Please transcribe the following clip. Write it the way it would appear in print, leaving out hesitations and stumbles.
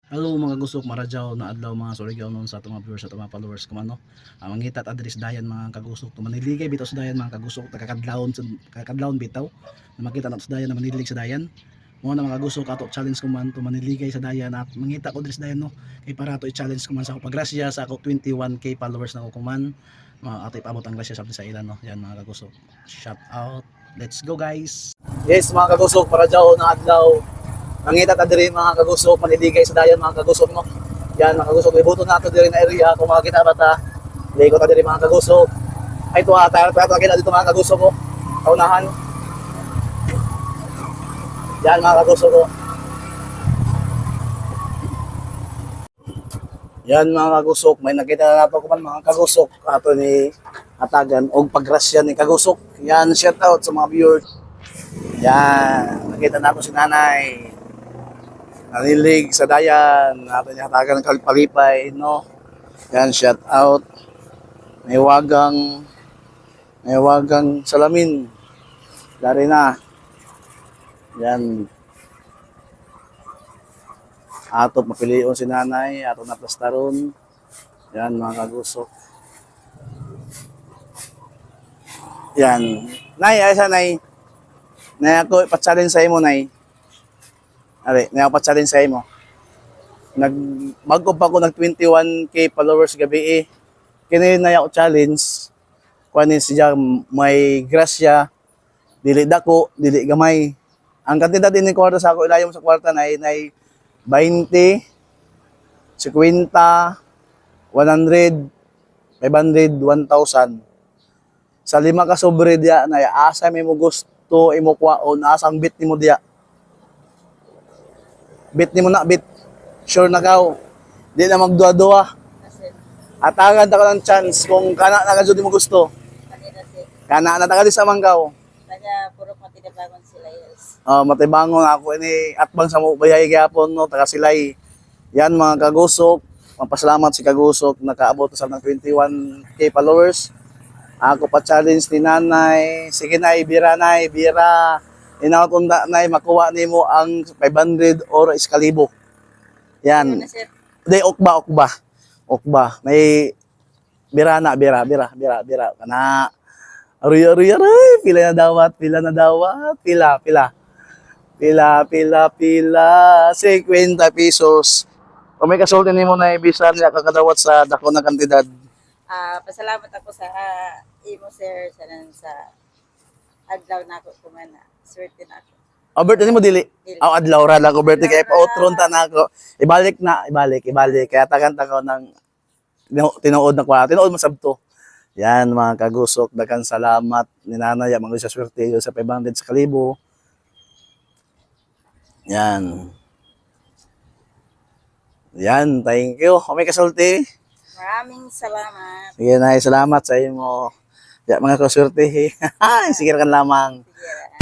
Hello mga gusok maradyaw na adlaw mga Surigao noon sa atong mga viewers at mga followers kumano. Mangita at address dayan mga kagusok to maniligay bitaw sa dayan mga kagusok kakadlawon bitaw. Na makita nato sa dayan na manilig sa dayan. Mo na mga kagusok ato challenge kuman to maniligay sa dayan at mangita ko address dayan no. Kay para to i-challenge kuman sa ako pagrasya sa ako 21k followers na ko kuman. Ato ipabot ang grasya sa ilan no. Yan mga kagusok. Shout out. Let's go guys. Yes mga kagusok maradyaw na adlaw. Nangita ta diri mga kagusok, maniligay sa dayan mga kagusok mo. Yan mga kagusok, ibuto na ato diri na area kung makita ba ta. Ligo ta diri mga kagusok. Ay tuwa ta kita dito mga kagusok ko. Kaunahan. Yan mga kagusok ko. Yan mga kagusok, may nakita na nato kuman mga kagusok ato ni atagan og pagrasya ni kagusok. Yan shout out sa mga viewers. Yan, nakita nato si nanay. Nanilig sa dayan, natin yung hatagan ng kalipalipay, no? Yan, shout out. May wagang salamin. Dari na. Yan. Ato mapilion si nanay, ato naplastaron. Yan, mga kagusok. Yan. Nay, ayos nay. Nay, ako ipatsalin sa imo, nay. Ari, napachallenge sa imo. Bago pa ako nag 21k followers gabi eh. Kini na yung challenge. Kuanin siya may grasya, dili dako, dili gamay. Ang kantidad din ni kwarta sa ako ilayom sa kwarta na 20, 50, 100, 500, 1,000. Sa 5 ka sobre diya na asa may mo gusto imo kwaon, asang bit nimo diya. Bit ni mo na, bit. Sure na ka. Di na magdua-dua. Atagan ta ka ng chance kung kana na ka mo gusto. Kana na ta ka di sa manggaw. Taga puro matibangon sila yes. Matibangon ako ini atbang sa mo bayay gyapon no taga silay. Yan mga kagusok. Mapasalamat si kagusok nakaabot sa ng 21k followers. Ako pa challenge ni nanay. Sige nay, bira nay, bira. Inautunda na makuha nimo ang 500 or iskalibo. Yan. Di okba. May bira. Kana aruy pila na dawat. Pila 50 pesos. Kung may kasulti nimo na ibisan niya kakadawat sa dako na kantidad. Pasalamat ako sa imo sir sa adlaw na ako kumana. Swerte na ako. Birthday mo dili. Adlaw ra lang ko birthday kay outron ta na ako. Ibalik. Kaya tagan ko ng tinuod na kwa. Tinuod mo sabto. Yan mga kagusok, daghang salamat ni nanay mga sa swerte sa 500 sa kalibo. Yan. Yan, thank you. May kasulti. Maraming salamat. Sige na, salamat sa imo. Ya mga kaswerte. Sige kan lamang. Sige.